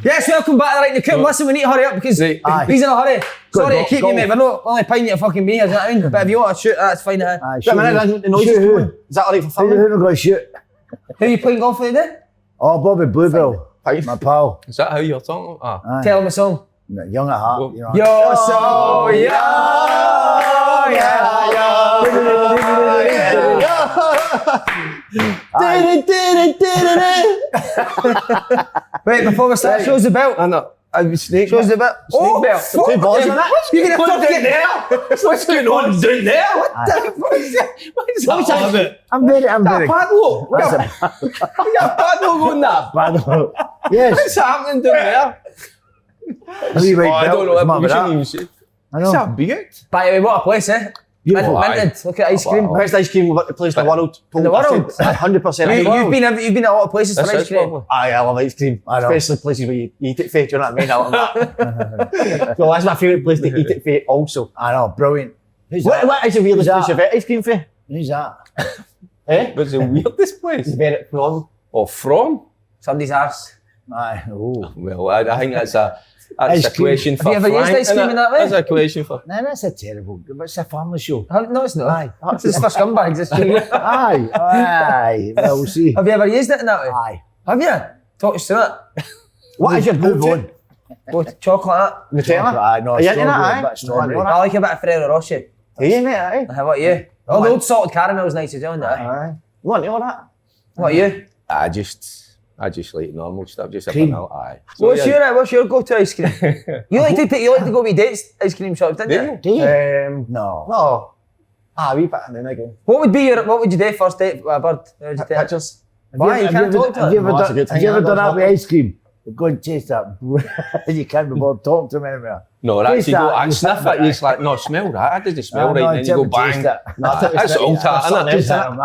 Yes, welcome back to Right in the Coop. Listen, we need to hurry up because he's in a hurry. Sorry to keep you, mate. We're not only paying you to fucking be here, do you know what I mean? But if you want to shoot, that's fine. The noise is going. Is that alright for filming? Who am I going to shoot? Who are you playing golf with today? Oh, Bobby Bluebell. My pal. Is that how you're talking? Tell him a song. Young at heart. You know. You're so young, yeah. Wait, before we start, shows the belt. I know. Snake shows the belt. Snake belt. Two balls in that. You can have down there. What's going on down there? What is that? I'm very. Padlock. We got a padlock on that. Padlock. Yes. What's happening down there? I don't know. We shouldn't even say. I know. It's a beaut. By the way, what a place, eh? Minted. Look at ice cream. Best ice cream place in the world. In the world? 100%. You've been a lot of places for ice cream. I love ice cream. Especially places where you eat it for, do you know what I mean? I love that. Well, that's my favourite place to eat it for also. I know, brilliant. What is the weirdest place you've had ice cream for? Who's that? What's the weirdest place? You've had it from? Oh, from? Somebody's arse. Aye. Oh. Well, I think that's a question for Have you ever used ice cream in that way? That's a question for... No, that's a terrible... It's a family show. No, it's not. Aye. It's for scumbags. Aye. Well, we'll see. Have you ever used it in that way? Aye. Have you? Talk us through it. What is your go-to? Chocolate. Nutella? Aye, no, Are you into strawberry, that, but strawberry. I like a bit of Ferrero Rocher. Are you, mate? Aye. How about you? Oh, the old salted caramel's nice as well, isn't it? Aye. You want all that? What are you? I just like normal stuff, just Cream. a vanilla. Aye. So what's your go-to ice cream? You like to go with dates ice cream shops, didn't you? Do you? No. No. A wee bit and then again. What would you do first date with a bird? How would you take it? Pictures. Why? You can't talk to Have it. you ever that's a good done thing, that with ice cream? Go and taste that. You can't be bothered talking to me anymore. No, that's Taste you go that, and you sniff can't it, it's like, no, smell that doesn't smell No, right, and then you go taste bang. that. That's all that, isn't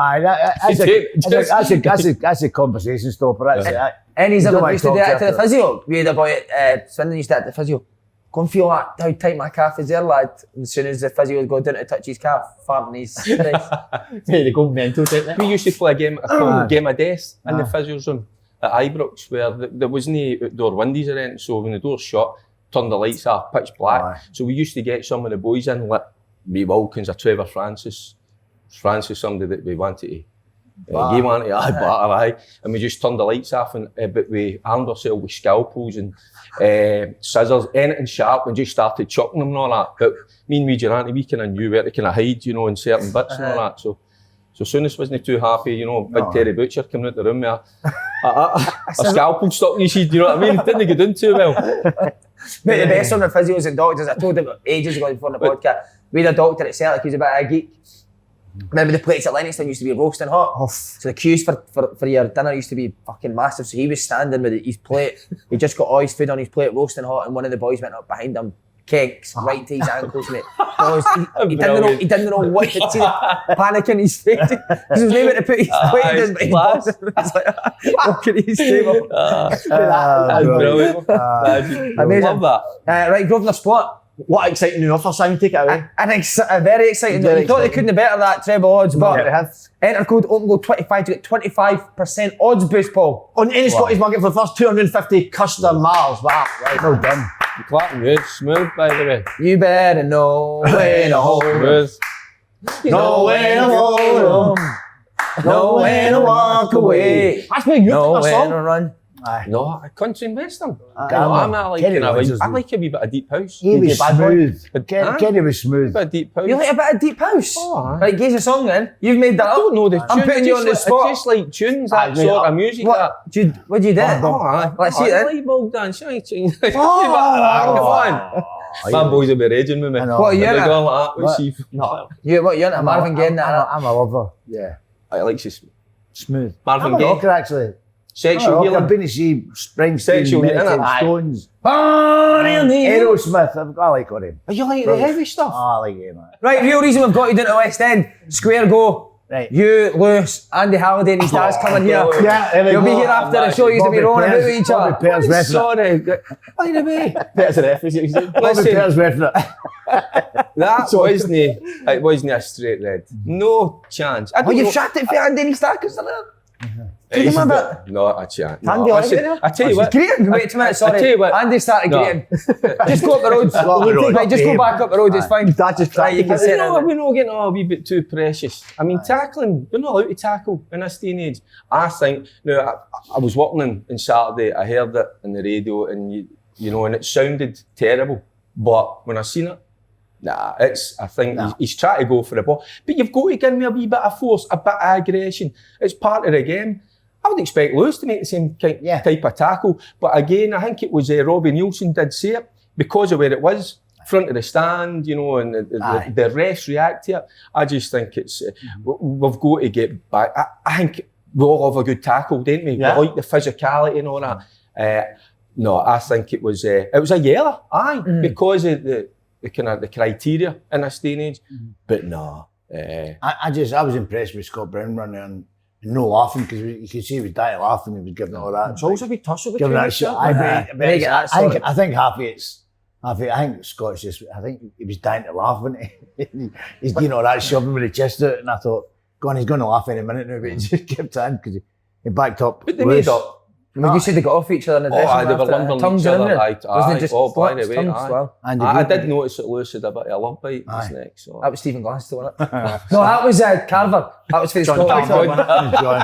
it? That's a conversation stopper. That's it. And he's You don't ever used to talk do it to the after. physio. We had a boy at Swindon used to do it to the physio. Go and feel how tight my calf is there, lad. As soon as the physio would go down to touch his calf, farting his face. They go mental, don't they? We used to play a game called Game of Death in the physio room at Ibrox, where there wasn't any outdoor windows or anything, so when the door's shut, turn the lights off, pitch black. Aye. So we used to get some of the boys in, like Ray Wilkins or Trevor Francis, somebody that we wanted to game on to, batter, and we just turned the lights off, and but we armed ourselves with scalpels and scissors, anything sharp, and just started chopping them and all that. But me and Vigilante, we kind of knew where to kind of hide, you know, in certain bits and all that. So Souness wasn't too happy, you know, big Terry Butcher coming out the room with a scalpel stuck in his head, you know what I mean? Didn't get done too well. Mate, the best on the physios and doctors, I told him ages ago before the podcast, we had a doctor at Celtic, he was a bit of a geek. Remember the plates at Lennoxton used to be roasting hot? So the queues for your dinner used to be fucking massive, so he was standing with his plate, he just got all his food on his plate roasting hot, and one of the boys went up behind him, kegs, right to his ankles, mate. He didn't know what to see, the panic in his face, because he was able to put his plate down, but he was like, walking at his table. That's brilliant. Amazing. Love that. Right, Grosvenor Sport. What exciting new offer, Simon? Take it away. A very exciting. Very You thought they exciting. couldn't have better that treble odds, but they have. enter code OpenGoal25 to get 25% odds boost, Paul. On any Scottish market for the first 250 custom miles. Wow, right, well done. Clapping good, smooth by the way. You better know when to hold 'em. Smooth. Know when to hold 'em. Know when to walk away. That's my youth Know when song. to run. Aye. No, a country and western. Gambler. I like, Kenny you know, Rogers I was- like a wee bit of deep house. He was bad boy? smooth. Huh? Kenny was smooth. A bit of deep house. You like a bit of deep house? Oh, aye. Right, give us a song then. You've made that I don't up. know the tune. I'm putting you on the spot. It's just like tunes, that Aye, sort mate, of music. What do you do? Aye. Let's see it I then. like ball dance. Come on. My boys will be raging with me. I know. What are you They're into? going like that. We'll What? see. What you into? Marvin Gaye and that. I'm a lover. Yeah. I like this. Smooth. Marvin I'm a Gaye. rocker actually. Sexual I've healing. been to see Springsteen, Sexual healing, Medicaid, aye. Stones, Born in the Aerosmith. I like all them. You like the heavy stuff? Oh, I like him. Right, real reason we've got you down to West End. Square go. Right. You, Lewis, Andy Halliday and his dad's coming here. Yeah, there we You'll be go. here after the show. You'll be Bobby rolling about Pears- with each Bobby other. Pears referee. Sorry. By the way, That's an F, is it? Bobby listen, Pears referee. it wasn't a straight red. No chance. I Oh, don't you've know. shot it for Andy and his dad because they're there. No, I can't. Can you like it? I tell you what. Greeting. Wait a minute, sorry. I tell you what. Andy started No. greeting. Just go up the road. Right, just go back up the road, it's fine. That just Right, you can say that. We're not getting a wee bit too precious. I mean, tackling, you're not allowed to tackle in this day and age. I think, I was working on Saturday, I heard it on the radio, and you know, and it sounded terrible. But when I seen it, I think he's trying to go for the ball. But you've got to give me a wee bit of force, a bit of aggression. It's part of the game. I would expect Lewis to make the same type of tackle. But again, I think it was Robbie Nielsen did say it because of where it was, front of the stand, you know, and the refs react to it. I just think it's, we've got to get back. I think we all have a good tackle, don't we? Yeah. We like the physicality and all that. No, I think it was a yellow, because of the kind of the criteria in this day and age. But no. I was impressed with Scott Brown running and no laughing, because you could see he was dying laughing. He was giving all that. It's always a bit tussle Giving between that shit. I think half of it's. I think Scott's just. I think he was dying to laugh, wasn't he? He's doing all that shoving with the chest out, and I thought, "God, he's going to laugh any minute now." But he just kept on because he backed up. But they made up. I mean, you said they got off each other in the dressing room. They were lumbering tongues each other. Wasn't it just by the way, tongues as well? I did notice that Lewis had a bit of a love bite in his neck. So. That was Stephen Glasgow, wasn't it? No, that was Carver. That was for the Scotland. John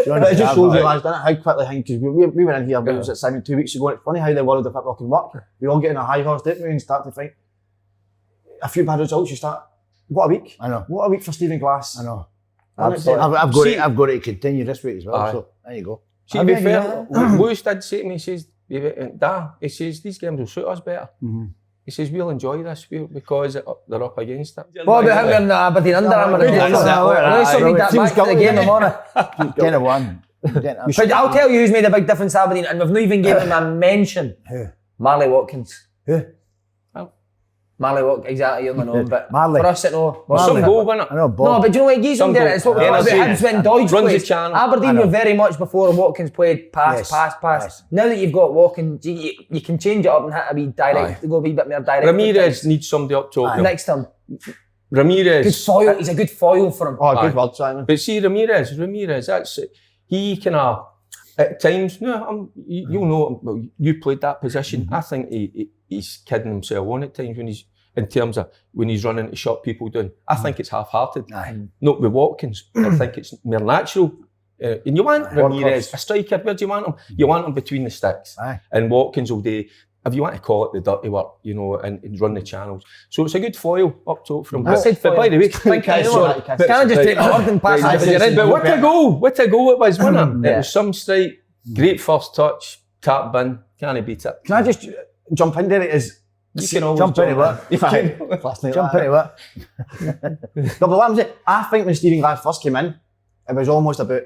But it just shows you, lads, doesn't it, how quickly things, because we went in here, it was at Simon 2 weeks ago, and it's funny how the world of football can work. We all get in a high horse, don't we, and start to think. A few bad results, you start, what a week. I know. What a week for Stephen Glass. I know. Absolutely. I've got to continue this week as well, so there you go. See, to be fair, Lewis did say to me, he says, these games will suit us better. He says, we'll enjoy this because they're up against it. What about him and Aberdeen Under Armour? That back to the game tomorrow. Get a one. But I'll tell you who's made a big difference to Aberdeen, and we've not even given him a mention. Who? Marley Watkins. Who? Marley Watkins, exactly, you're my own, but Marley. for us it no. Some goal winner. I know, No, but do you know what he's doing there? It's what we talked about when Doidge runs plays. the channel. Aberdeen were very much before Watkins played pass. Yes. Now that you've got Watkins, you can change it up and hit a wee direct, go a wee bit more direct. Ramirez needs somebody up top. Next time. Ramirez. Good foil, he's a good foil for him. Oh, good word, Simon. But see, Ramirez, that's, he kind of, at times, you'll know, well, you played that position. I think he's kidding himself on at times when he's, in terms of when he's running to shut people down. I think it's half-hearted. Not with Watkins. I think it's more natural. And you want Ramirez, a striker, where do you want him? You want him between the sticks. And Watkins will do, if you want to call it the dirty work, you know, and run the channels. So it's a good foil up top from him. But by the way, can I just take my word and pass it? But what a goal it was, wasn't it? It was some strike, great first touch, tap bin, can't beat it. Can I just jump in there? You can always jump into what? Jump into what? No, but what I'm saying, I think when Stephen Glass first came in, it was almost about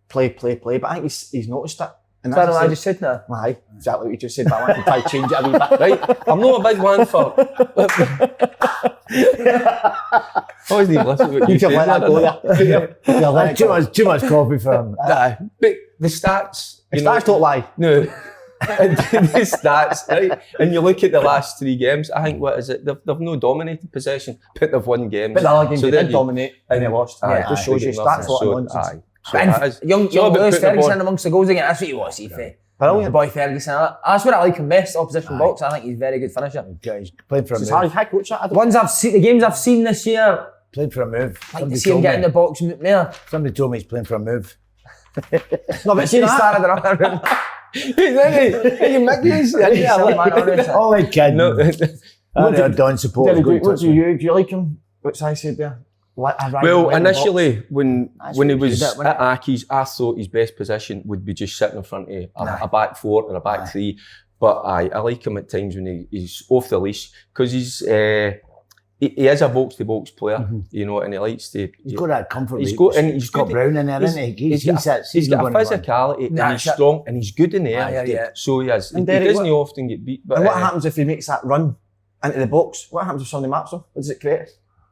play, but I think he's noticed it. And that's what I just said now. Aye, exactly what you just said, but I want to try to change it a wee bit. Right, I'm not a big one for... I wasn't even listening to what you can let that go there. Too much coffee for him. But the stats... The stats don't lie. No. The stats, right? And you look at the last 3 games, I think, what is it? They've no dominated possession, but they've won games. But the other games they did dominate and they lost. Yeah, it just shows you stats a lot of nonsense. And young Lewis Ferguson amongst the goals again, that's what you want to see, Faye. The boy Ferguson, that's what I like him best, opposition box. I think he's a very good finisher. He's played for a move. High coach, the games I've seen this year, played for a move. I like to see him get in the box more. Somebody told me he's playing for a move. No, but see, he started the other room. Oh, I kid. No. I don't support. What do you like him? What's I said there? Well, initially, when he was at Aki's, I thought his best position would be just sitting in front of a back 4 or a back 3. But I like him at times when he's off the leash, because he is a box-to-box player, you know, and he likes to... He's got that comfort. He's got Brown in there, isn't he? He's got a physicality, and he's strong, and he's good in the air. So he is. He doesn't often get beat. But and what happens if he makes that run into the box? What happens if somebody maps him? What does it create?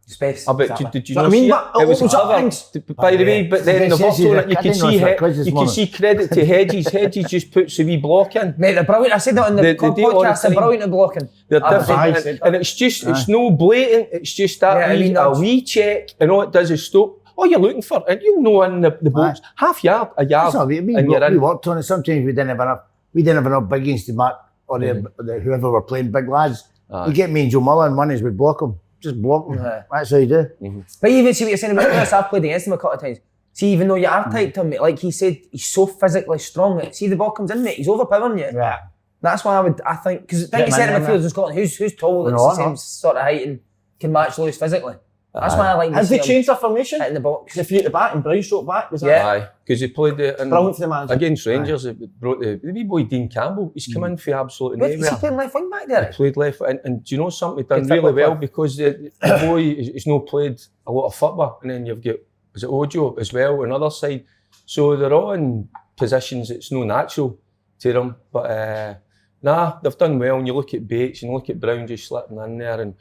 Space. Did you not see it? It was clever. By the way, but then the box on it, you can see credit to Hedges. Hedges just puts a wee block in. Mate, they're brilliant. I said that on the podcast, they're brilliant at blocking. They're different. And it's just, it's no blatant, it's just that a wee check, and all it does is stop. all you're looking for, and you'll know in the box, half yard, a yard, That's all right. We worked on it. Sometimes we didn't have enough biggies to mark, or whoever were playing big lads. You get me and Joe Muller and Money's would block them. Just block them. That's how you do. But even see what you're saying about this, I've played against him a couple of times. See, even though you are tight to him, like he said, he's so physically strong. See, the ball comes in, mate, he's overpowering you. Yeah. That's why I think, because think you centre midfielders in Scotland, who's tall, that's the same sort of height and can match Lewis physically. That's why I like. Has they changed their formation? In the box. The three at the back and Brown stroke back. Was that? Aye, because he played brilliant for the manager. against Rangers. It brought the wee boy Dean Campbell. He's come in for absolutely Is he playing left wing back there? He played left, and do you know something? He done really well because the boy he's not played a lot of football, and then you've got Ojo as well on the other side. So they're all in positions that's no natural to them, but. Nah, they've done well. And you look at Bates, and you look at Brown just slipping in there, and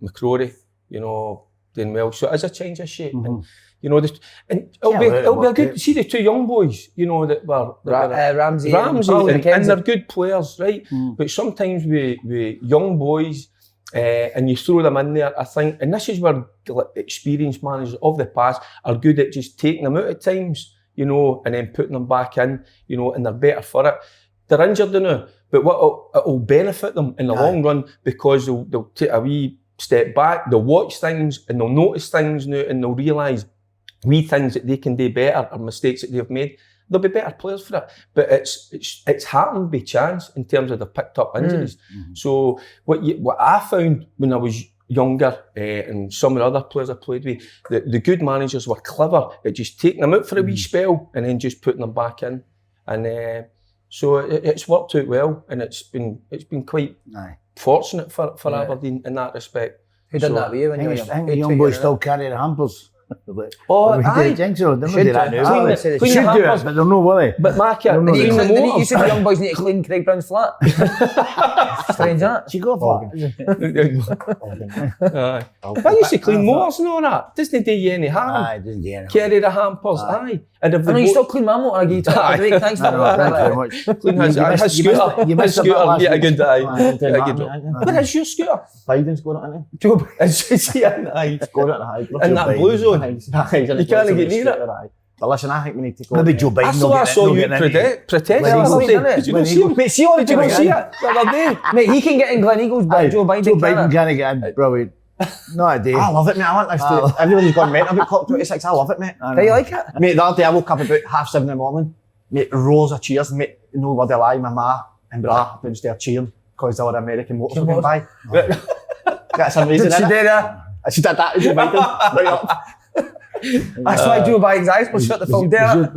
McCrory, doing well. So it is a change of shape, and it'll be a good. See the two young boys, that were Ramsey, and they're good players, right? But sometimes with young boys, and you throw them in there, I think, and this is where experienced managers of the past are good at just taking them out at times, and then putting them back in, and they're better for it. They're injured now, but it'll benefit them in the long run because they'll take a wee step back, they'll watch things and they'll notice things now and they'll realise wee things that they can do better or mistakes that they've made. They'll be better players for it. But it's happened by chance in terms of they've picked up injuries. So what I found when I was younger and some of the other players I played with, the good managers were clever at just taking them out for a wee spell and then just putting them back in. And so it's worked out well, and it's been quite fortunate for Aberdeen in that respect. Who done that with you when you were young? I think the young boys still carry the hampers. I think so. They should do that now. Clean Should do it, but they're not willing. But Mark, you said the young boys need to clean Craig Brown's flat. Strange, isn't it? She go for it. I used to clean motors and all that. Doesn't do you any harm. Aye, doesn't do any. Carry the hampers, And if you still clean my motor, I give you $2 thanks for that. Thank you very much. Clean his scooter. You missed a good day. Where is your scooter? Biden's got it in it. Joe Biden's got it in the high. In that blue zone. You can't get near it. But listen, I think we need to go. Maybe Joe Biden. I saw you protest the other day. Did you not see him? Mate, see all the Did you not see it the other day? Mate, he can get in Gleneagles, but Joe Biden can't get in. Brilliant. No idea. I love it, mate. I want this to. Everybody's gone mental about COP26. I love it, mate. Do you like it? Mate, the other day I woke up about 7:30 in the morning. Mate, rows of cheers. Mate, no word of lie. My ma and bra downstairs cheering because there were American motors going by. That's amazing. Did she do that? She did that. Joe Biden. Right up. That's why Joe Biden's eyes will shut the full down.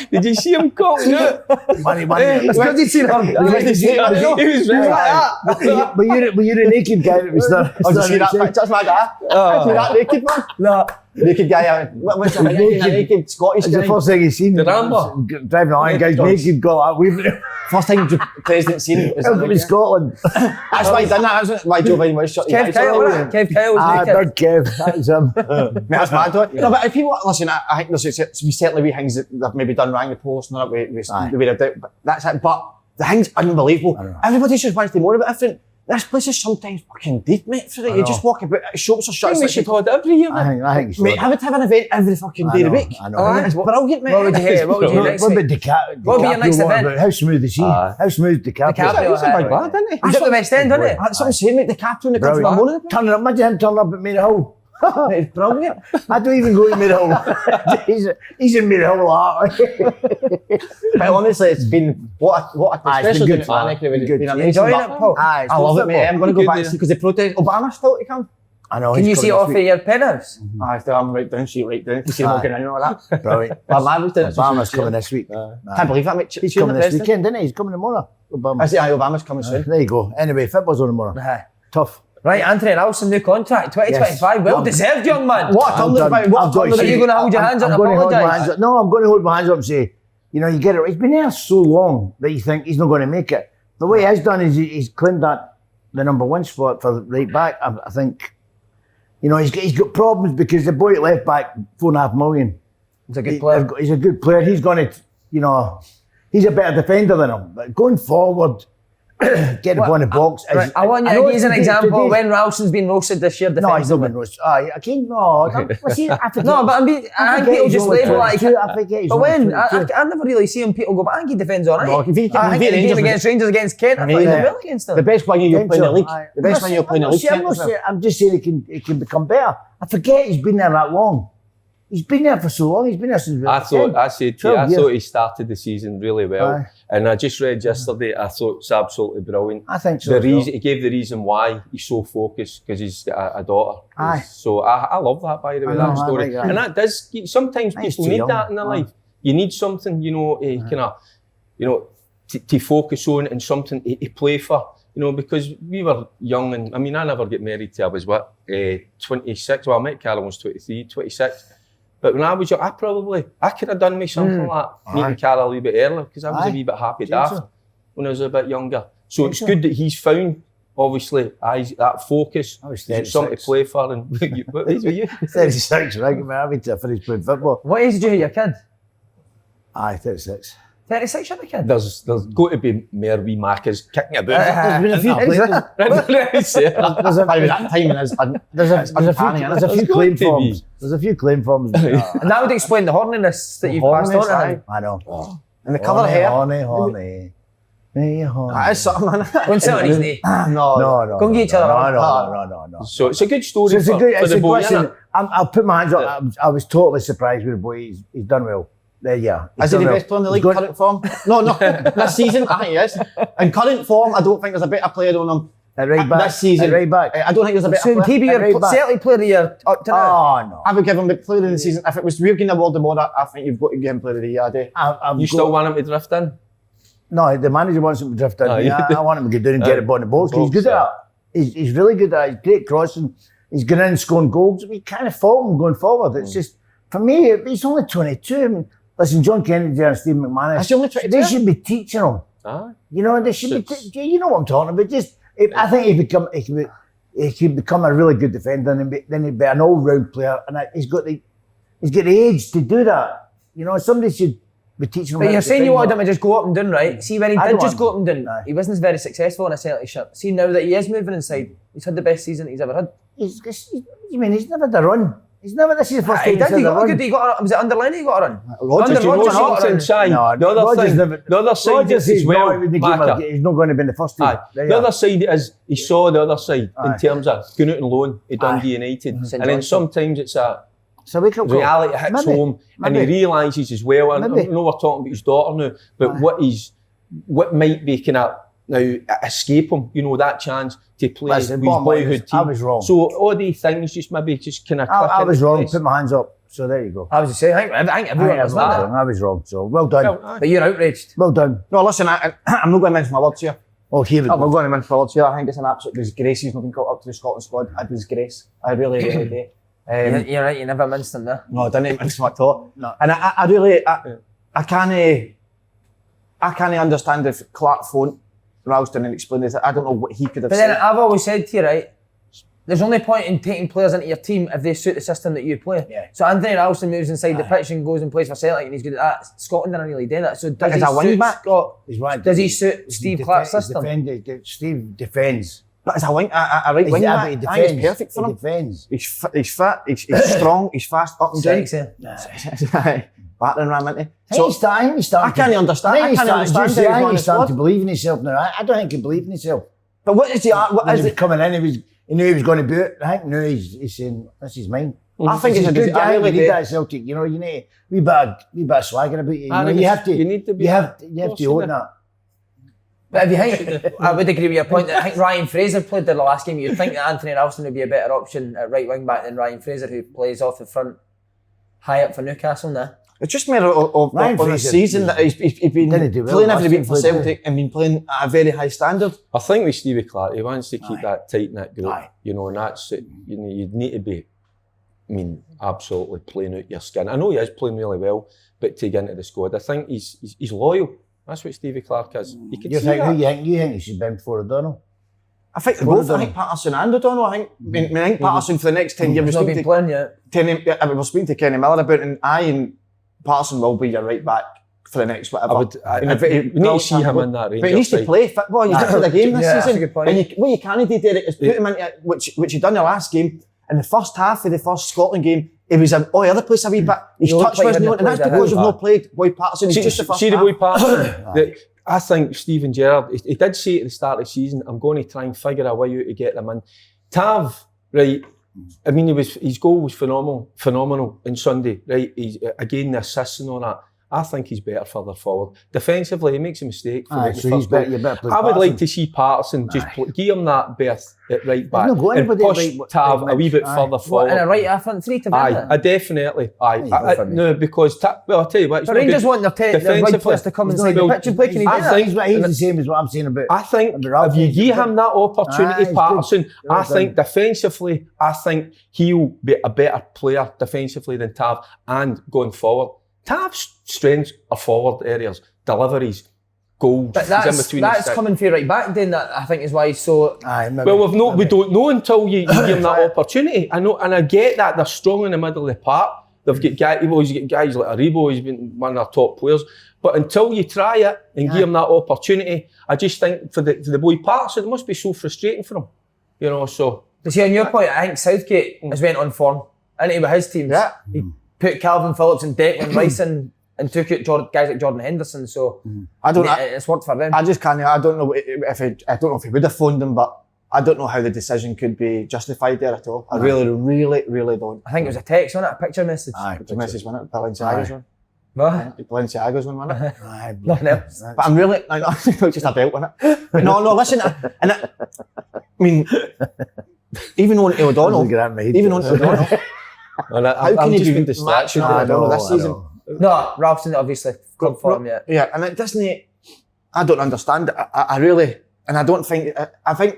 Did you see him cocking out? Money. That's because he'd seen her. He was like that. But you're a naked guy that was there. Oh, did you see that picture? That's my guy. See that naked man? No. Naked guy. What's that? Naked Scottish guy. It's the first thing he's seen. The Rambler. Driving along, guys naked, got that. First time the president's seen it. Welcome to Scotland. That's why he done that, isn't it? Why Joe Biden was shut. Kev Kyle was naked. Big Kev, that was him. Mate, that's mad, though. No, but if people listen, I think there's certainly wee things that they've maybe done wrong in the post and that way, the way they've done it, but that's it. But the thing's unbelievable. Everybody just wants to know about different. This place is sometimes fucking deep, mate, for it. You just walk about, shops are shut. I think we should hold it every year, I think so. Mate, I would have an event every fucking day of the week. I know. It's brilliant, mate. What would you hate? What would you next What week? about DiCaprio? What would be your next event? How smooth is he? How smooth DiCaprio? DiCaprio, He's a big lad, isn't he? He's at the West End, isn't he? That's what I'm saying, mate. The captain that comes from Monaco. Turning up, imagine him turning up at Mary Hill. It's brilliant. I don't even go to Mary Hill. He's in Mary Hill a lot. But honestly, it's been what a especially good fun. Enjoying it, Paul? I love it, mate. I'm going to go back because the protest. Obama's still to come. I know. Can you see it off of your penthouse? I'm right down, see it right down. You see him walking in and all that. Brilliant. Obama's coming this week. Can't believe that, mate. He's coming this weekend, isn't he? He's coming tomorrow. I say, Obama's coming soon. There you go. Anyway, football's on tomorrow. Tough. Right, Anthony Nelson, new contract, 2025. Well deserved, young man. What a turn about. What a turn. Are you going to hold your hands up and apologise? No, I'm going to hold my hands up and say, you get it. He's been there so long that you think he's not going to make it. The way he has done is he's claimed that the number one spot for right back. I think, he's got problems because the boy at left back, $4.5 million. He's a good player. He's a good player. He's going to, he's a better defender than him. But going forward, get the ball in the box. Right, I want you to use an example when Ralston's been roasted this year No, he's not defensively. been roasted. Again, no. See, I forget. No, but I think people just label like. I forget he's But only when 22. I never really see him people go, but I think he defends all right. No, if he- I think if he the game Rangers- against Rangers against Kent, I thought he did well against them. The best winger you'll play in the league. Aye. The best winger you'll play in the league. I'm not saying, I'm just saying he can become better. I forget he's been there that long. He's been there for so long. He's been there since. I thought he started the season really well, Aye. and I just read yesterday. I thought it's absolutely brilliant. I think so. The as well. reason he gave the reason why he's so focused because he's got a daughter. Aye. So I love that, by the way, I know, that I story, like that. and that does. Sometimes He's people too need young. that in their life. You need something, to focus on and something to play for. Because we were young, and I mean, I never get married till I was 26. Well, I met Carol when I was 23, 26. But when I was young, I could have done me something like that, meeting Carol a wee bit earlier, because I was a wee bit happy daft when I was a bit younger. So it's good that he's found, obviously, that focus, I was something to 36. play for. And what age were you? 36, right? I'm married to finish playing football. What age did you have your kid? Aye, 36. 36 you had a kid? There's got to be more wee markers kicking about. There's been a few There's There's a By that timing is there's a few claim forms. There's a few claim forms. And that would explain the horniness that you've passed on to him. I know. and the colour of hair. Horny. Hey, horny. That is something, man. Go and sit on his knee. No. No. Go and get each other No. So it's a good story So it's a for, good. for It's the a boy, listen. innit? I'll put my hands up. I was totally surprised with the boy. He's done well. There, yeah. Is he the best player in the league, current form? No, this season, I think he is. In current form, I don't think there's a better player than him. Right back. This season, Right back. I don't think there's a better So would player. he be your Right back. certainly player of the year up to now? Oh no. I would give him the player of the season. If it was we're getting award tomorrow, I think you've got to give him player of the year, Ade. You still want him to drift in? No, the manager wants him to drift in. Oh, Yeah, yeah. I want him to get down and get the ball in the box. He's good at that. He's really good at it. He's great crossing. He's going in scoring goals. We kind of fault him going forward. It's just, for me, he's only 22. I mean, listen, John Kennedy and Steve McManus, Is he only 22? they should be teaching him. Aye. They should be. You know what I'm talking about. I think he could become a really good defender, and then he'd be an all-round player. And he's got the age to do that. Somebody should be teaching him. But how you're to saying you defend wanted that. him to just go up and down, right? See, when he I did don't just go up want and down, Aye. he wasn't very successful in a Celtic shirt. See, now that he is moving inside, he's had the best season he's ever had. He's never had a run. This is the first He time did, he's had he a got a run. good, he got a, was it underline he got a run? Rodgers, Under you know Rodgers, he got a Something, run. Shine. No, The other Rodgers thing, never- the other side Rodgers is is as well, Macca. he's not going to be in the first team. Aye. There you The are. other side is he saw the other side Aye. in terms of going out on loan to Dundee Aye. United, St. and then Johnstone. sometimes it's a So we could reality hits Maybe. home, and he Maybe. realises as well. And I Maybe. know we're talking about his daughter now, but Aye. what might be kind of now escape him, that chance to play Listen, with his bottom line boyhood is, team. I was wrong. So all these things just maybe kind of click I was into wrong. place. Put my hands up. So there you go. I was just saying, I think everyone was that. I was wrong. So well done. Well, aye. But you're outraged. Well done. No, listen, I'm not going to mention my words here. Oh, here we I'm not go. going to mention my words here. I think it's an absolute disgrace he's not been called up to the Scotland squad. A disgrace. I really do. You're right, you never minced him there. No, I didn't mince my thought. No. And I really, I can't understand if Clark phoned Ralston and explained this. I don't know what he could have But then said. I've always said to you, right, there's only point in taking players into your team if they suit the system that you play. Yeah. So Anthony Ralston moves inside the pitch and goes and plays for Celtic and he's good at that. Scotland didn't really do that. So does As he a wing suit back? Scott? He's right. Does he suit Steve Clark's system? Steve defends. But as a wing, a right wing back, I think it's perfect for He him. defends. He's fit, he's strong, he's fast, up and down. Sexy. Battering ram, isn't he? So So, he's starting. I can't understand. I can't understand how he's not in the He's starting to squad. believe in himself now. I don't think he believes in himself. But what is the art? What When is he was it? coming in, he knew he was going to do it. I think now he's saying, this is mine. I think This it's is a good. I I really need do. that Celtic. You need we bit of swaggering about you. I think You it's- have to. you need to be- You have to Of own course that. But if you think, I would agree with your point that I think Ryan Fraser played there the last game. You'd think that Anthony Ralston would be a better option at right wing back than Ryan Fraser, who plays off the front high up for Newcastle now. It's just more of Ryan the Fraser, season that he's been didn't do well playing last every week for week, did he? Celtic and been playing at a very high standard. I think with Stevie Clark, he wants to keep Aye. that tight-knit group, Aye. and that's it. You'd need to be, absolutely playing out your skin. I know he is playing really well, but to get into the squad, I think he's loyal. That's what Stevie Clark is. You can You see think that. you think he should be in before O'Donnell? I think Well both. I done. think Patterson and O'Donnell. I think Patterson for the next 10 years. He's not been playing yet. We're speaking to Kenny Miller about, and Patterson will be your right back for the next whatever. We need to see him in that Rangers But he needs to side. play football. He's not for the game this That's a season. good point. And what you can't do, Derek, is put him into which he done the last game. In the first half of the first Scotland game, he was all the other place a wee bit. His touch wasn't on, and that's because we've not played Boy Patterson. It's just the first See the half. Boy Patterson. I think Steven Gerrard, he did say at the start of the season, I'm going to try and figure a way out to get them in. Tav, right, I mean, his goal was phenomenal on Sunday, right? He's again the assists and all that. I think he's better further forward. Defensively, he makes a mistake. So he's better. You better play I would Patterson. like to see Patterson just give him that berth at right back not got and anybody push at right- Tav right a wee bit aye. further What, forward. in a right front three to Aye, definitely. No, because well, I'll tell you what. It's But not Rangers good. want their right Defensively, players to come he's inside not the good. pitch and play. Can he do I that? think- He's the same as what I'm saying about. I think Ralph if you is give good. him that opportunity, Aye, Patterson, he's I good. think defensively, I think he'll be a better player defensively than Tav and going forward. Tav's strengths are forward areas, deliveries, goals. But he's in that's between the sticks. coming for right back. Then that I think is why he's so. Aye, maybe, Well, we maybe. don't know until you give them that opportunity. I know, and I get that they're strong in the middle of the park. They've got guys like Aribo, he's been one of their top players. But until you try it and give him that opportunity, I just think for the boy Patterson, it must be so frustrating for him. You know, so. But see, on your point, I think Southgate has went on form. And with his teams, Yeah. he put Calvin Phillips and Declan Rice in and took out guys like Jordan Henderson. So it's worked for them. I just can't. I don't know if he would have phoned him, but I don't know how the decision could be justified there at all. I really don't. I think it was a text, wasn't it? A picture message. Aye, The message won it. Balenciaga's one. What? Balenciaga's one, wasn't it? Aye, Nothing else. But I'm really, like, it was just a belt, wasn't it? But no, listen, I mean, even on O'Donnell, And how can I'm he just be been distracted. matching O'Donnell this season? No, Ralph's obviously come for him yet. Yeah, and it doesn't. I don't understand it. I really, and I don't think. I think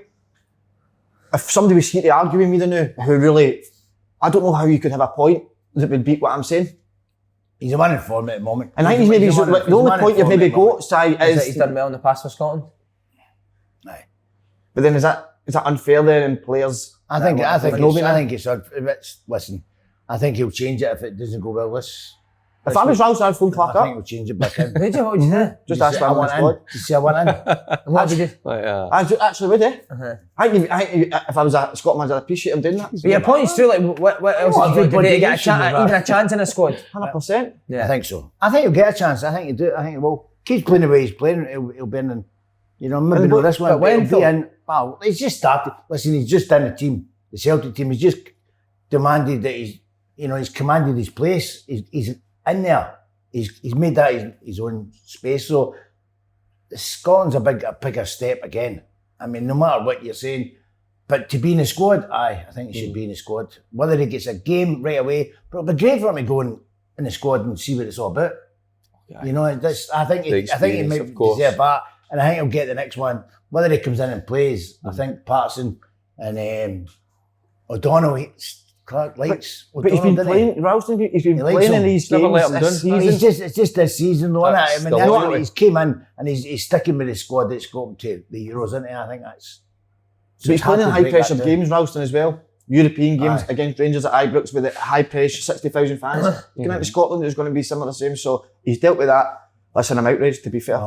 if somebody was here to argue with me now, who really, I don't know how you could have a point that would beat what I'm saying. He's a man in form at the moment. And I think he's maybe the only point you've maybe got, Si, Is that is. he's done well in the past for Scotland? Aye. But then is that unfair then in players? I think it's. Listen, I think he'll change it if it doesn't go well this. If I was Rouse, I'd phone Clark I think up. he'll change it back in. What would you do? Just ask him on the squad. Did you see I went in? And what would you do? I actually would, eh? I think if I was a Scotland, I'd appreciate him doing that. But your point's true, like, what else is he going to get even a chance in a squad? 100%. Yeah. I think so. I think he'll get a chance. I think he do. I think he will. Keeps playing the way he's playing. He'll be in. You know, maybe not this one, but he'll be in. Well, he's just started. Listen, he's just in the team, the Celtic team. He's just demanded that he's commanded his place. He's in there. He's made that his own space. So Scotland's a bigger step again. I mean, no matter what you're saying, but to be in the squad, I think he should be in the squad. Whether he gets a game right away, but it'll be great for him to go in the squad and see what it's all about. Yeah. You know, I think he might deserve that, and I think he'll get the next one. Whether he comes in and plays, I think Patterson and O'Donnell. Clark likes but he's been playing, Ralston, he's been playing in these games this season. It's just this season, though, isn't it? I mean, he's came in and he's sticking with the squad that's got to the Euros, isn't he? I think that's... But he's playing in high-pressure games, Ralston, as well. European games against Rangers at Ibrox with the high-pressure, 60,000 fans. Going into Scotland, there's going to be some of the same. So he's dealt with that. Listen, I'm outraged, to be fair.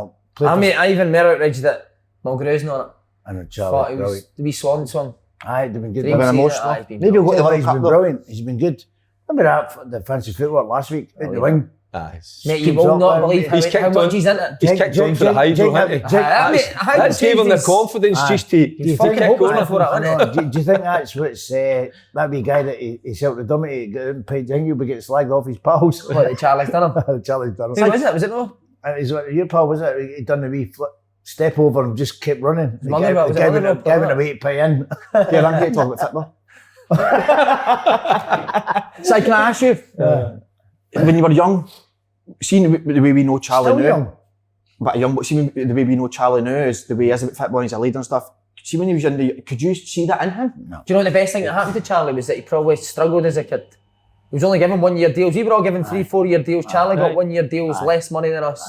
I even more outraged that Mulgrew's not it. I know, Thought he was the wee swan song. Aye, they've been good. They've been emotional. Maybe he's been brilliant. He's been good. Remember that, the fancy footwork last week at the wing? Mate, you will not believe how much he's in it. He's kicked on for the hydro, hasn't he? That gave him the confidence just to fucking go for it. Do you think that's what's that wee guy that he's helped the dummy to get out and pay? Do you think he'll be getting slagged off his pals? What, Charlie's done him? Charlie's done him. Who was it? Was it no? Your pal, was it? He done the wee flip. Step over and just kept running. Giving a way to pay in. Yeah, I'm here to talk about football. So can I ask you, when you were young, seeing the way we know Charlie Still now, young. but young, but seeing the way we know Charlie now is the way he is about football and he's a leader and stuff. See, when he was young, could you see that in him? No. Do you know the best thing that happened to Charlie was that he probably struggled as a kid. He was only given 1 year deals. We were all given 3-4 year deals. Charlie got 1 year deals, less money than us.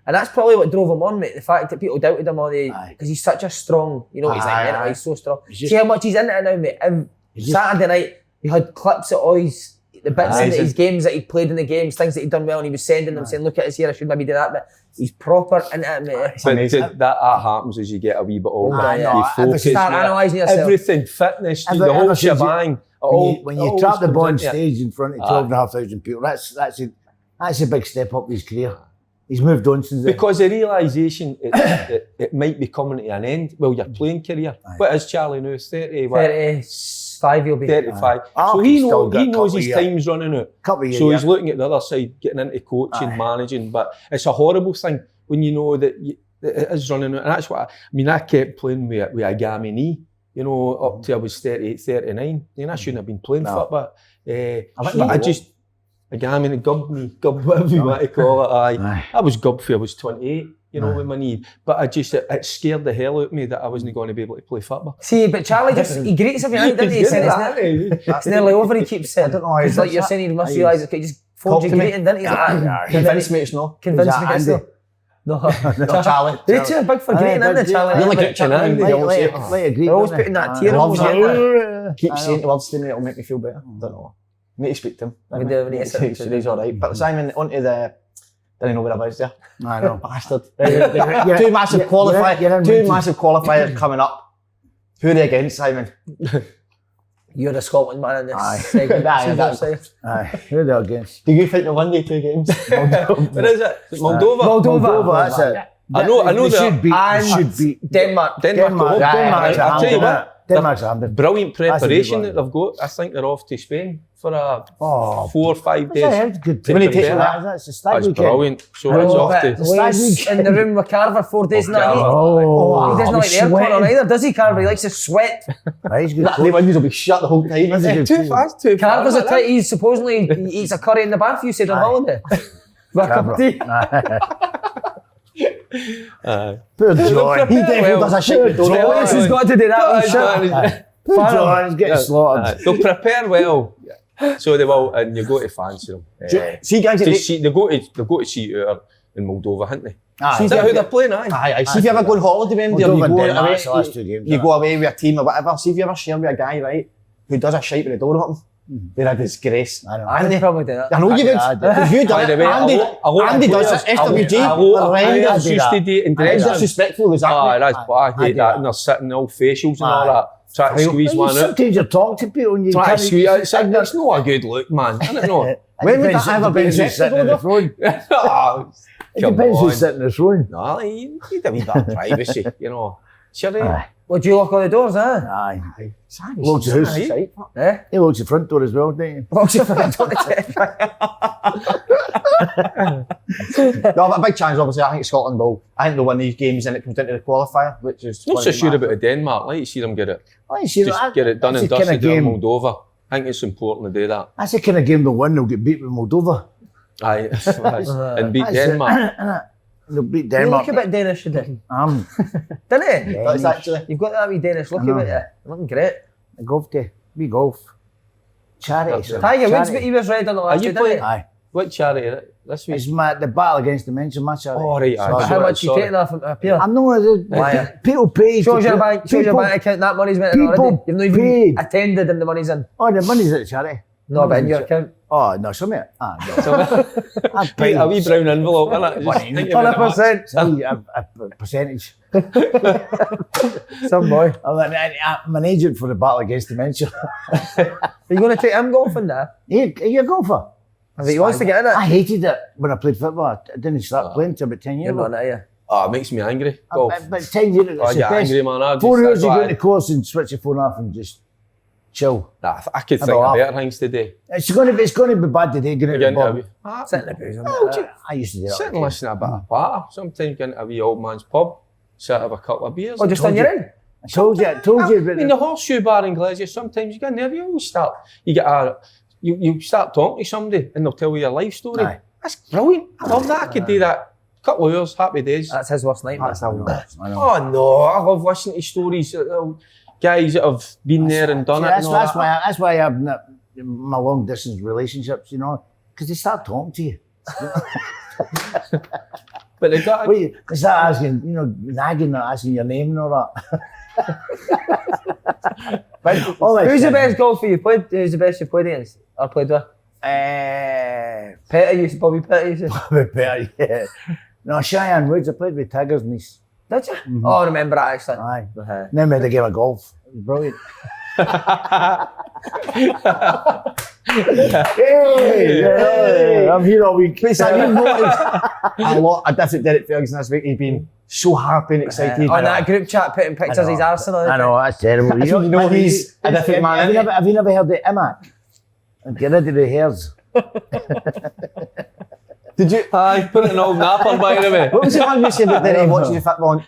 And that's probably what drove him on, mate. The fact that people doubted him all the because he's such a strong, you know, he's like, he's so strong. See how much he's into it now, mate. Saturday night, we had clips of all his the bits in his games that he played in the games, things that he'd done well, and he was sending them, saying, "Look at us here, I should maybe do that." But he's proper into it, mate. But that happens as you get a wee bit older. You focus, start analysing yourself. Everything, fitness, the whole shebang. When you trap the ball on stage in front of 12,500 people, that's a big step up in his career. He's moved on since then. Because the realisation it might be coming to an end. Well, your playing career. What is Charlie now? 30? 35 he'll be. 35. So he knows his time's running out. So he's looking at the other side, getting into coaching, managing. But it's a horrible thing when you know that it is running out. And that's what I kept playing with a gammy knee. You know, up till I was 38, 39. I shouldn't have been playing football. A gammy, gub, whatever you want to call it. I was gub for I was 28. You know, with my knee. But it scared the hell out of me that I wasn't going to be able to play football. See, but Charlie he greets everything, didn't he? It's nearly over, he keeps saying. I don't know. It's like you're saying, he must realise it. He just phoned you greeting, didn't he? Convince me it's no. Convince me it's no. No, Charlie. They're too big for greeting, isn't they, Charlie? They're like they're always putting that tear on. Keep saying the words to me, it'll make me feel better. I don't know. Need to speak to him. We do, need to speak to him. He's alright. But Simon, onto the... Didn't know whereabouts there. I know. Bastard. Two massive qualifiers coming up. Who are they against, Simon? You're the Scotland man in this segment. Who are they against? Do you think they'll win the 2 games? What is it? Moldova, that's it. I know they should beat Denmark. I'll tell you what. Denmark's handed. Brilliant preparation that they've got. I think they're off to Spain for 4 or 5 days. That's a good That's brilliant. So it's off to... Wales in the room with Carver 4 days in that heat. He doesn't like the air corner either, does he, Carver? He likes to sweat. He's good. The windows will be shut the whole time. Too fast. Carver's a tight, he's supposedly he eats a curry in the bath, you said on holiday. With a cup of tea. Poor John. He definitely does a shit. He's got to do that. Poor John, he's getting slaughtered. They'll prepare well. So they will, and you go to fancy them. See, guys, they go to see you out in Moldova, haven't they? Is that how they're playing? See if you ever go on holiday with them, you go away with a team or whatever. See if you ever share with a guy, right, who does a shite with the door open. They're a disgrace. I probably do that. I know you did. Because you done it. Andy does it. SWG. Used to date and It's disrespectful, exactly. I hate that. And they're sitting all facials and all that. Try to squeeze one out. Sometimes you talk to people and you try to squeeze out. It's not a good look, man. I don't know. When would that ever be acceptable? It depends who's sitting in the throne. No, you need a wee bit of privacy, you know. Sure. Would you lock all the doors, huh? Aye. Locks the house. He locks the front door as well, don't you? Locks the front door. No, but a big chance, obviously. I think Scotland will. I think they'll win these games and it comes down to the qualifier, which is... Not so sure about Denmark. Like you see them get it. Just get it done and dusted in Moldova. I think it's important to do that. That's the kind of game they'll win. They'll get beat with Moldova. Aye, and beat Denmark. They'll beat Denmark. You look a bit Danish today. Didn't he? That's actually... You've got that wee Danish look about you. You're looking great. A golf day. Wee golf. Charity. Tiger Woods, but he was red on the last two, didn't he? Aye. What charity? This week? It's the battle against dementia, my charity. Oh, right. How much you taking off up here? I'm not... People pay. Shows your bank account, that money's went in already. You've not even attended and the money's in. Oh, the money's at the charity. No, but in your account. Oh, no, some of it. No. A wee brown envelope, innit? 100%. A percentage. Some boy. I'm an agent for the battle against dementia. Are you going to take him golfing now? Are you a golfer? He wants to get in it. I hated it when I played football. I didn't start playing until about 10 years ago. You're not, are you? Oh, it makes me angry. Golf. But 10 years ago, I get angry, man. 4 years you go to the course and switch your phone off and just chill. Nah, I could think of better things today. It's going to be bad today. Sit in the booze. I used to do that. Sit and listen to a bit of patter. Sometimes get into a wee old man's pub, sit have a couple of beers. Oh, just on your own? I told you about in the horseshoe bar in Glasgow, sometimes you get nervous. You start talking to somebody and they'll tell you your life story. Aye. That's brilliant. I love that. I could do that. Couple of hours, happy days. That's his worst nightmare. Oh no, I love listening to stories. Guys that have been there and done it. That's why I have my long distance relationships, you know, because they start talking to you. But they got. They start asking, you know, nagging, asking your name and all that. Who's the best golfer you played? Who's the best you played against or played with? Petty, Bobby Petty. Bobby Petty, yeah. No, Cheyenne Woods, I played with Tigers niece. Did you? Oh, I remember that actually. Aye. Then we had a game of golf. It was brilliant. Hey, I'm here all week. But so you've noticed a lot of different Derek Ferguson this week. He's been so happy and excited. On that group chat, putting pictures of his Arsenal. I know, that's terrible. You know he's a different man. Have you never heard of IMAC? Get rid of the hairs. Did you? Aye, put it in old napper by the way. What was the one you said that Derek watches the football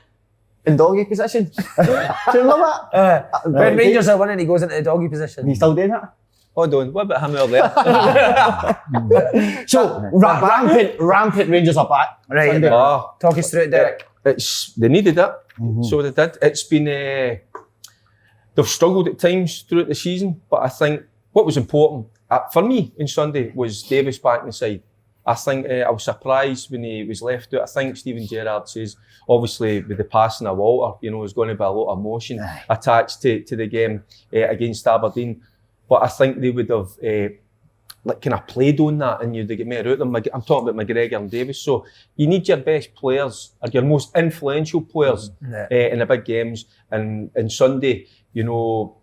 in doggy position? Do you remember that? When Rangers are winning, he goes into the doggy position. He's still doing that? Hold on, what about him earlier? So, rampant Rangers are back. Right, Sunday. talk us through it, Derek. They needed it, so they did. It's been, they've struggled at times throughout the season, but I think what was important for me on Sunday was Davis back in the side. I think I was surprised when he was left out. I think Stephen Gerrard says, obviously with the passing of Walter, there's going to be a lot of emotion attached to the game against Aberdeen. But I think they would have kind of played on that and you'd get more out of them. I'm talking about McGregor and Davis. So you need your best players or your most influential players in the big games. And Sunday, they go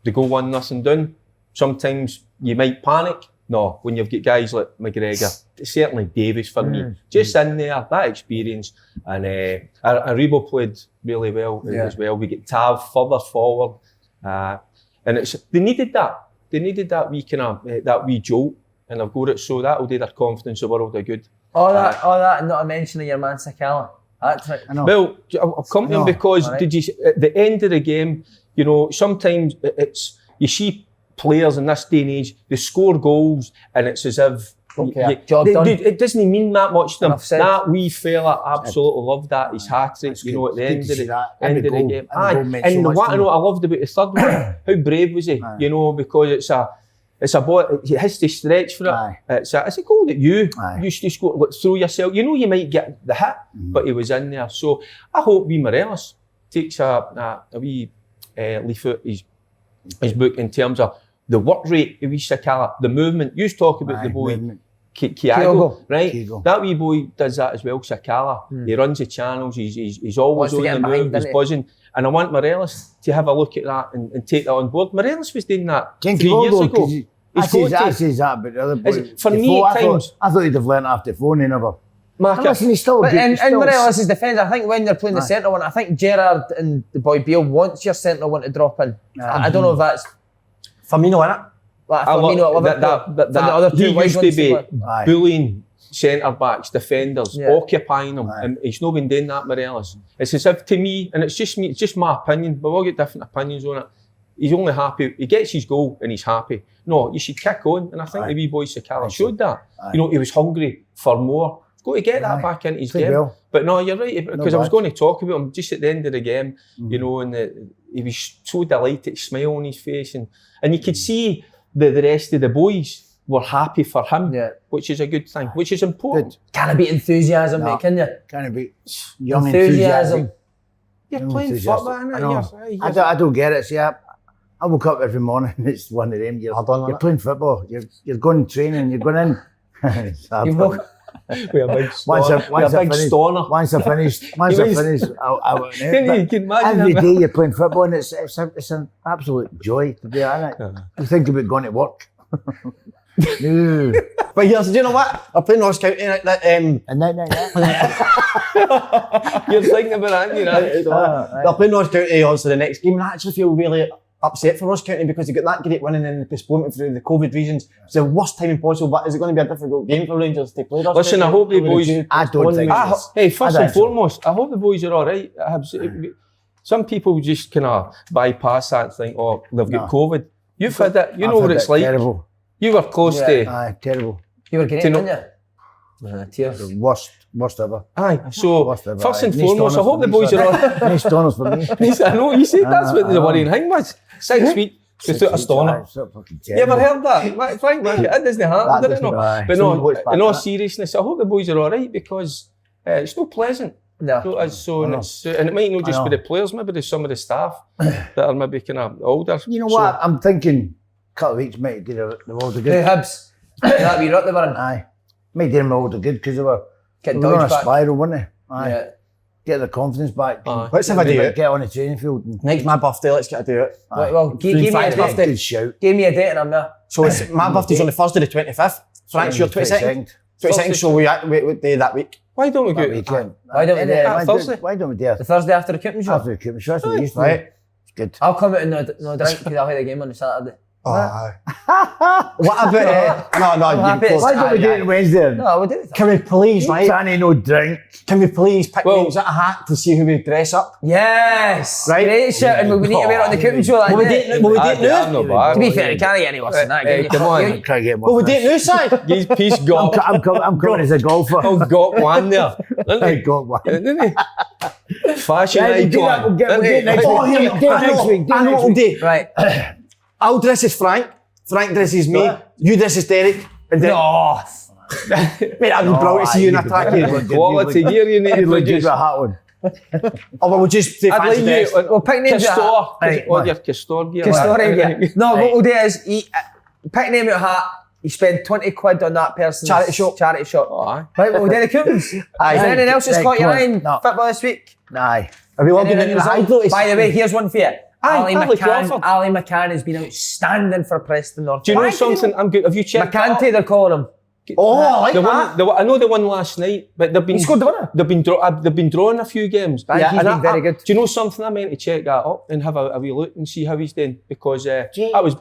1-0 down. Sometimes you might panic. No, when you've got guys like McGregor, certainly Davis for me, just in there, that experience. And Aribo played really well as well. We get Tav further forward. And they needed that. They needed that wee kind of that wee jolt, and they've got it. So that'll do their confidence the world of good. All that, and not a mention of your man Sakala. That's right. Well, I'll come to him because did you at the end of the game? Sometimes it's you see players in this day and age, they score goals, and it's as if job done. It doesn't mean that much to them. That wee fella absolutely loved that. His hat-trick, at the end of the game. And what I loved about the third one, how brave was he? Because it's a ball, he has to stretch for it. It's a goal that you used to score, throw yourself. You might get the hit, but he was in there. So I hope Morelos takes a wee leaf out his book in terms of the work rate of Sakala, the movement. You talk about the boy Kyogo, right? Kyogo. That wee boy does that as well, Sakala. He runs the channels, he's always on the move, he's buzzing. And I want Morelos to have a look at that and take that on board. Morelos was doing that 3 years ago. For me, at times, I thought he'd have learnt after the phone, he never. Listen, he's still good. In Morelos' defence, I think when they're playing the centre one, I think Gerrard and the boy Beale wants your centre one to drop in. I don't know if that's Firmino, innit? Firmino at Liverpool. The other two used to be bullying centre-backs, defenders, occupying them, and he's not been doing that, Morelos. It's as if, to me, and it's just me, it's just my opinion, but we'll get different opinions on it. He's only happy, he gets his goal and he's happy. No, you should kick on, and I think the wee boy Sakala showed that. He was hungry for more. He's got to get that back into his game. Well. But no, you're right, because I was going to talk about him just at the end of the game, and he was so delighted, smile on his face, and you could see the rest of the boys were happy for him, which is a good thing, which is important. Can't beat enthusiasm, mate, can you? Can't beat young enthusiasm. You're playing football, innit? I don't get it. See, I woke up every morning, it's one of them. You're playing football, you're going training, you're going in. We're a big stoner. Once I finished, I went out. Every day you're playing football, and it's an absolute joy to be on it. You think about going to work. No. But here's, do you know what? I'm playing Ross County. And You're thinking about that, They're playing Ross County on to the next game, and I actually feel really upset for Ross County because they got that great winning and the postponement through the COVID reasons. It's the worst timing possible, but is it going to be a difficult game for Rangers to play Ross County? I hope the boys... I don't think Hey, first and foremost, I hope the boys are all right. Some people just kind of bypass that and think, they've got COVID. You've had it. You know what it's like. Terrible. You were close to... Aye, terrible. You were great, weren't you? Tears. Worst ever. Aye, so first and foremost, I hope the boys are all... Nice stoners for me. I know, you said that's what the worrying thing was. 6 weeks without a stoner. You ever heard that? Frank, man, it doesn't happen, did it not? But no, in all seriousness, I hope the boys are all right because it's not pleasant. No. And it might not just be the players, maybe some of the staff that are maybe kind of older. You know what? I'm thinking a couple of weeks might get the world of good. Hibs. That wee rut they were in. Aye. Made them all the good because they were Getting on a dodged back. spiral, weren't they? Aye. Yeah. Get their confidence back. Aye. Let's have a do it. Get on the training field. And Next my birthday, let's get a do it. Well, give me a Frank's date. birthday. good shout. Give me a date and I'm there. So it's, my birthday's on the Thursday the 25th. Frank's your 22nd. 22nd, so we day that week. Why don't we That go? weekend. Why don't we do it? Thursday? Why don't we do it? The Thursday after the Cup show. After the Cup show, that's what we used to do. Right? It's good. I'll come out and no drink because I'll have the game on the Saturday. Oh, what about no, happy. you Why don't we do it on Wednesday? No, we'll do it. Can we please, right? Fanny no drink. Can we please pick Well- names at a hat to see who we dress up? Yes! Right. Great shout, and we need to wear it on the Cup show that Well, we day. didn't I'm know. not bad. To be fair, it can't get any worse than that. can you? Come on. I can't get Well, more. we didn't know, Si. He's peace got. I'm coming as a golfer. Oh, got one there. I got one. Didn't he? Fashion Yeah, we'll do that. icon. We'll get Didn't next he? week. Oh, yeah, Do it next week. Do it I know next what we'll week. do. Right. I'll dress as Frank. Frank dresses me. You dress as Derek. And then, No. mate, that'd be brilliant to see you in a tracksuit. Quality gear you need to You'd look good with produce. a hat on. Oh, well, we'll just say I'd fancy like dress. you. Well, pick names out. Castor. Right, Or man. your Castor gear. Castor, yeah. No, Right. what we'll do is pick name out a hat. You spend 20 quid on that person's Charity shop. Charity shop. Aye. Right, we'll do the coupons. Is Aye. there anything else that's Right, caught your come on. eye in No. football this week? Aye. Are we logging Anything into the else? Hydro? By the way, here's one for you. Ali Ali McCann. Crawford. Ali McCann has been outstanding for Preston North. Do you know Why something? I'm good. Have you checked that McCanty, they're calling him. Oh, I like The that. one, I know they won last night, but they've been He scored the winner. they've been drawing a few games. Aye, he's and been very good. Do you know something? I meant to check that up and have a wee look and see how he's doing because that was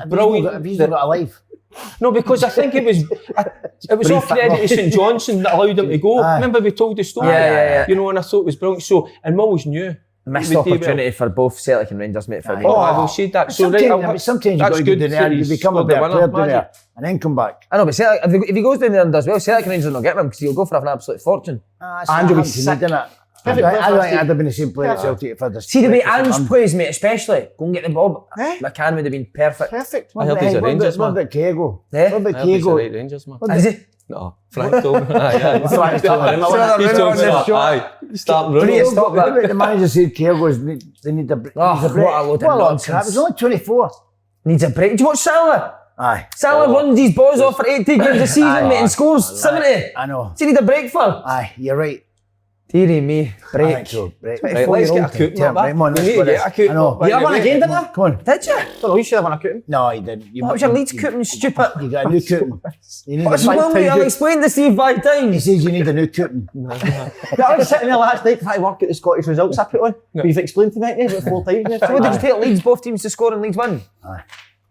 brilliant. Have you still got a life? No, because I think it was all credit to St Johnson that allowed him to go. Aye. Remember we told the story? Yeah. You know, and I thought it was brilliant. So and Mulls knew. Missed He would do opportunity for both Celtic and Rangers, mate. For Aye. me. Oh, I will see that. So right, Sometimes you've that's got to good go down there, for you his become a squad, the better winner, player down magic. there, and then come back. I know, but Celtic, if he goes down there and does well, Celtic and Rangers will not get him because he'll go for an absolute fortune. And you'll be sick. I Perfect don't player think I'd have been the same player at Celtic if I'd have See the way stayed for Ange some- plays, mate, especially. Go and get the bob. Eh? McCann would have been perfect. Perfect. I heard he's a Rangers What man. about Kego? Eh? What about I heard he's a right Kego? Rangers man. Is he? No, Frank told me. Aye, Frank's told me. He's told me that. Show. Aye, starting Brilliant. running. Stop that. What about the manager said Kego's they need a break? Oh, needs a break. what a load of Well, nonsense. crap, he's only 24. Needs a break. Do you watch Salah? Aye. Salah runs these balls off for 80 games a season, Aye. mate, and scores 70. I know. Does he need a break for? Aye, you're right. Dearie me, I break. think so. Break. Right, let's get a coot Yeah, up that. right, man, We let's need go to this. get a coot I know. up. You have one again, didn't I? Come on. Did you? Don't know, you should have won a cooking. No, he didn't. What was your Leeds coupon, stupid? You got a new coupon. You need What's a wrong with you? I'll explain this to you 5 He times. says you need a new coupon. I was sitting there last night trying to work out the Scottish results I put on. You've explained to me about 4 times. So what did you take Leeds, both teams to score and Leeds win?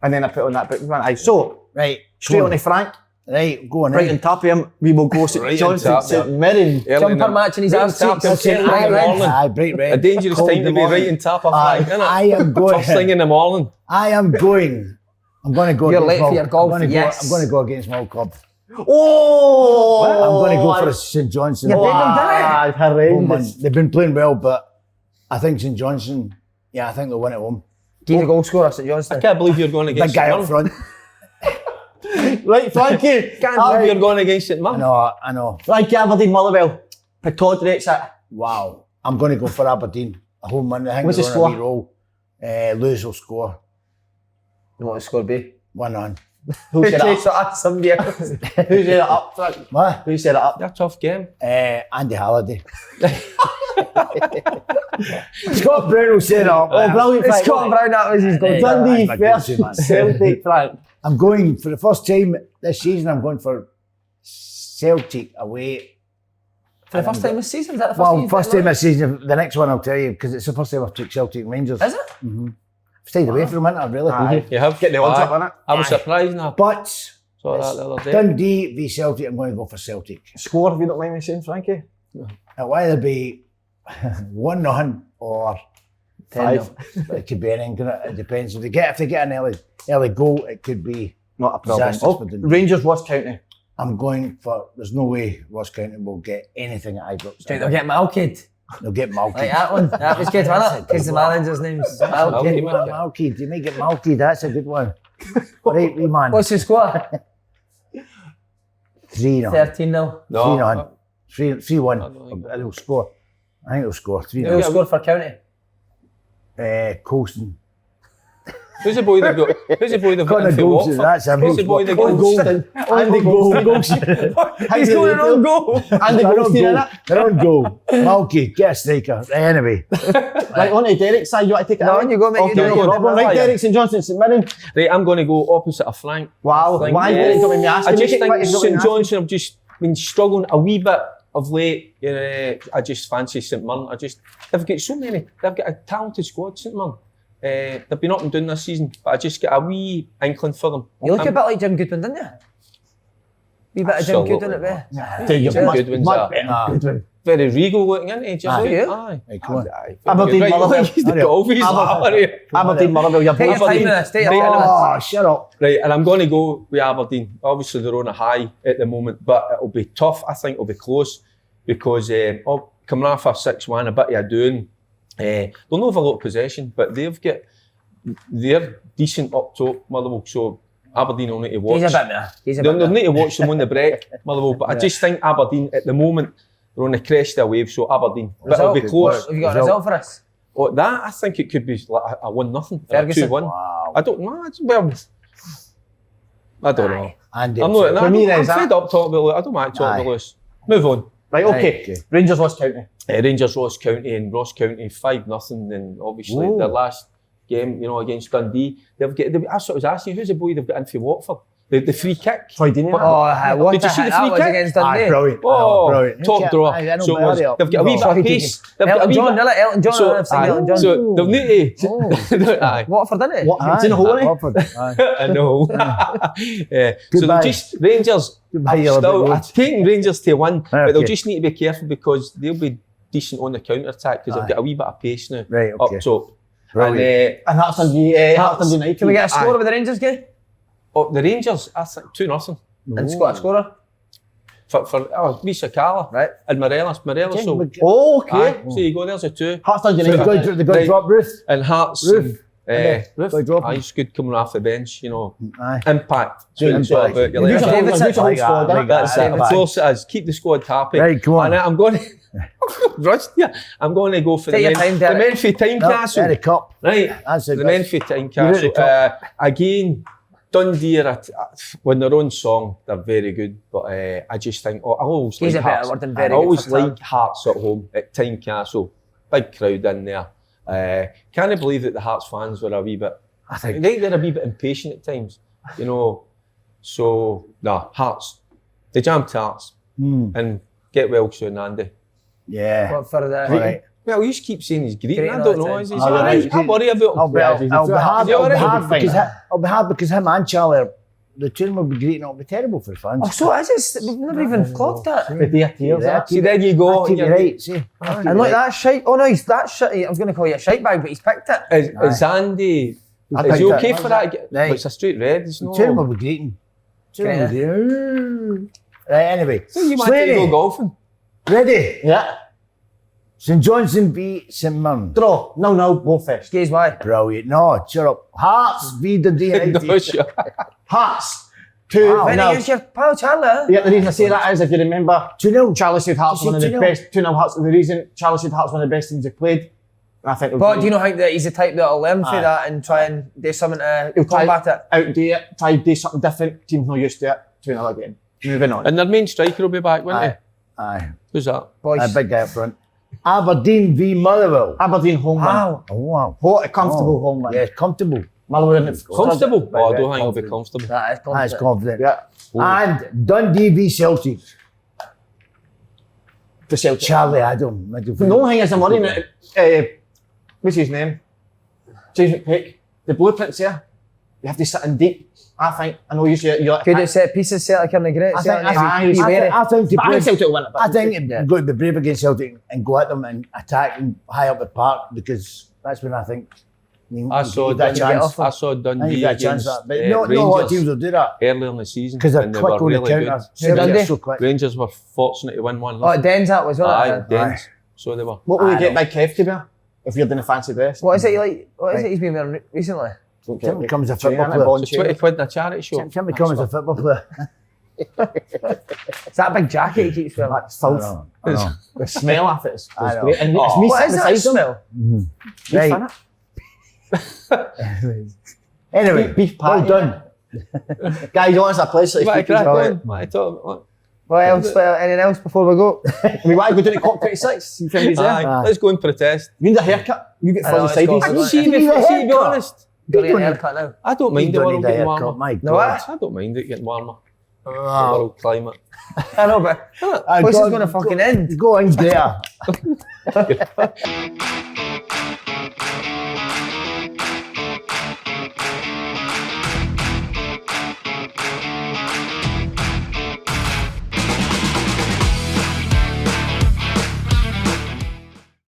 And then I put on that book. Aye, so, Right. straight go on to Frank. Right, go on. Right on top of him, we will go St Right on Johnson, top, St yeah. Mirren. Jumper match in his arse cheeks. Tap, St. tap, Bright tap, Red. Aye, bright red. A dangerous Cold time in to the be morning. right on top of Aye, Frank, I innit? am going. First thing in the morning. I am going. I'm going to go. You're against late for Mull. your golf, I'm going to yes. go. I'm going to go against Mull Club. Oh! I'm going to go for a St Johnson. You're betting them Ah, Home win. horrendous. They've been playing well, but I think St Johnson. Yeah, I think they'll win at home. He's a goal scorer, St Johnston. I can't believe you're going Big against guy St. up Mirren. front. Right, Frankie. Can't believe you're going against St. I Mirren. know. I know. Frankie Aberdeen Motherwell. Todd rates it. Wow. I'm going to go for Aberdeen. A home win. I think What's the they're on score? a wee roll. Lewis will score. You want to score B? 1-0. Who set it up? So that's somebody else. Who set it up, Frank? What? Who set it up? They're a tough game. Andy Halliday. Scott Brown will set it up. Oh, brilliant, It's Frank. Scott Brown, that was his goal. Hey. Dundee That's my go-to, man. versus Celtic, Frank. I'm going for the first time this season. I'm going for Celtic away. For the first time this season? Is that the first Well, time? first time this season. The next one I'll tell you because it's the first time I've took Celtic and Rangers. Is it? Stayed away for a minute, really. Aye. You have Get the odds Aye. up, innit? I was surprised now. But Saw that the other day. Dundee v Celtic. I'm going to go for Celtic. Score, if you don't mind me saying, Frankie. It'll either be 1-0 or 5. it could be anything. It depends. If they get an early goal, it could be. Not a problem. Disastrous Oh, for Dundee. Rangers, West County. I'm going for. There's no way Ross County will get anything at Ibrox. They'll get Malkid. They'll get Malky. Like that one. That was good, wasn't it? Because the manager's name's Malkid. Malky. You make it Malky. That's a good one. Right, wee man. What's the score? 3-0. 13-0. No. 3-0. 3-1. I don't think They'll score. I think they'll score. Who'll 3-0. score for County? Colston. Who's the boy they've got? Who's the boy they've got in for Watford? That's him. Who's the boy they've got? Andy Goldstein. He's going on goal. Andy Goldstein. They're on goal. Malky, get a striker. Anyway. Right, on to Derek's side, you want to take it No, out? you go, mate. You do it. Right, Derek St Johnson, St Mirren. Right, I'm going to go opposite of Frank. Wow, why Derek? Don't make me ask. I just think St Johnson have just been struggling a wee bit of late. I just fancy St Mirren. They've got so many. They've got a talented squad, St Mirren. They've been up and down this season, but I just get a wee inkling for them. You look a bit like Jim Goodwin, didn't you? Wee bit of Jim Goodwin at there. Jim Goodwin's very regal looking, isn't he? Jim Goodwin? Aye. Come on. Aberdeen Motherwell. He's the golfies. Aberdeen Motherwell. You're Take your time with this. Take your time with Oh, shut up. Right, and I'm going to go with Aberdeen. Obviously, they're on a high at the moment, but it'll be tough. I think it'll be close because coming off a 6-1, a bit of a doing. They'll not have a lot of possession, but they're decent up top, Motherwell. So Aberdeen will need to watch. He's a bit there. They'll need to watch them on the break, Motherwell. But I just think Aberdeen at the moment they're on the crest of a wave. So Aberdeen, but it'll be close. Have you got a result for us? Oh, that I think it could be like a 1-0, Ferguson. 2-1. Wow. I don't know. Well, I don't know. Andy, I'm not. For me, I'm there's fed up talking about. I don't mind talking about Lewis. Move on. Right, okay. Rangers lost County. Rangers Ross County and Ross County 5-0, and obviously their last game, against Dundee, that's what I was asking you, who's the boy they've got in for Watford? The free kick. Troy Deeney. What Did you see the free was kick? against Dundee? Brilliant. Oh, Brilliant. top draw. So they've got a wee bit of pace. They've got a wee bit. Elton John. Elton John. So they'll need to. Aye. Watford, didn't it? What? It's in a hole, eh? I know. So they'll just Rangers. I'm taking Rangers to win, but they'll just need to be careful because they'll be decent on the counter attack because they've got a wee bit of pace now up top. And Hearts Dundee. Can we get a score with the Rangers game? The Rangers, I think 2-0. And Scott a scorer? For Visa Kala. Right. And Morelos. So, Okay. so you go, there's a 2. Hearts Dundee. They've got to drop Ruth. And Hearts. Ruth. Ruth. He's good coming off the bench, Aye. Impact. That's Of course it is. Keep the squad happy. Right, come on. And I'm going to I'm going to go for the Menfie Time Castle. Very cup. Right. That's it. The Menfie Time Castle. Again, Dundee when they're on song, they're very good. But I just think I always like Hearts. I always like Hearts at home at Time Castle. Big crowd in there. Can't believe that the Hearts fans were a wee bit. I think they're a wee bit impatient at times, So Hearts, they jammed Hearts and get well soon, Andy. Yeah. What for the? Right. Well, you just keep saying he's great. I Great don't all know. the Is he time. alright? I worry about him. I'll be hard Is because him and Charlie, the tune will be great and it'll be terrible for the fans. Oh, so is it? We've never even clocked that. See, there you go. Keep you right, see. And look, that shite. Oh no, he's that shit. I was going to call you a shite bag, but he's picked it. Is Andy? Is he okay for that? Right. It's a straight red. It's The tune will be great. Right, anyway. So you want to go golfing? Ready? Yeah. St Johnson beat St Mirren. Draw. No, Blowfest. Gaze why? Brilliant. No, shut up. Hearts v Dundee United. No, sure. Hearts. 2-0. When against your pal Charlie. Yeah, the reason I say that is if you remember 2-0. Charlie said Hearts You one of said the 2-0. best. 2-0 Hearts. The reason Charlie said Hearts one of the best teams they played. I think. But do you know how that he's the type that'll learn from that and try and do something to combat it? Outdo it. Try to do something different. Team's not used to it. To another game. Moving on. And their main striker will be back, won't he? Aye. Who's that? Boys. A big guy up front. Aberdeen v Motherwell. Aberdeen home win. Wow. Oh, wow. What a comfortable home win. Yeah, comfortable. Motherwell in it. Comfortable? Oh, I don't think he'll be confident. comfortable. That is That's confident. confident. Yeah. And Dundee v Celtic. The Celtic. Charlie Adam. The only thing is I'm worrying about, what's his name? James McPeak. The blueprint's here. You have to sit in deep. I think. I know you're Good at set pieces, Celtic are the great. I think to I play. think Celtic will win it. I think you've got to be brave against Celtic and go at them and attack them high up the park because that's when I think I saw that chance. I saw I think Dundee you've got a chance against at that. But not a lot of teams will do that earlier in the season because they're and they quick were on the really counter. good. Celtic Dundee? are so quick. Rangers were fortunate to win 1-0. Oh, Dens that was, wasn't Aye, it? Dens. So they were. What will we get Big Kev to be if you're doing a fancy dress? What is it like? What is it he's been wearing recently? Tim becomes a football player. It's 20 quid in a charity show. Tim becomes a football player. It's that big jacket he keeps wearing. That's filth. I know. The smell of it is I know. great. And it's me What is sitting that beside them. smell? Right. Anyway, beef well patty. done. Guys, honest, a pleasure to What a speak to you. crack on. What a talk. What else? Anything else before we go? We want to go down to COP26. You think he's there? Aye, let's go and protest. You need a haircut. You get I know, fuzzy it's sideways. got- See, need a be haircut. honest. Gonna get a don't- haircut now. I don't mind the You don't world need a getting haircut, warmer. my No, God. what? I don't mind it getting warmer. The Oh, world climate. I know, but I this is got- gonna fucking end. Go on, there.